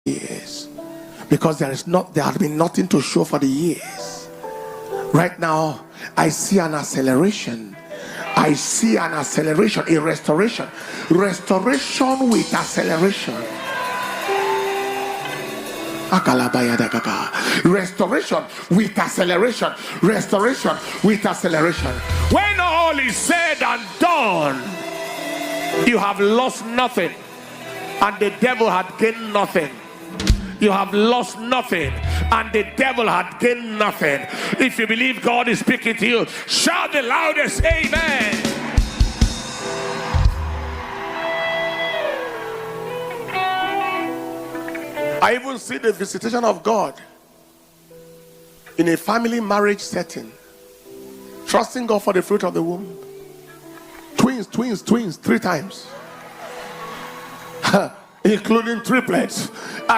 years, because there had been nothing to show for the years. Right now, I see an acceleration. I see an acceleration, a restoration with acceleration. Restoration with acceleration. Restoration with acceleration. When all is said and done, you have lost nothing, and the devil had gained nothing. You have lost nothing, and the devil had gained nothing. If you believe God is speaking to you, shout the loudest amen. I even see the visitation of God in a family marriage setting, trusting God for the fruit of the womb. Twins, 3 times, including triplets.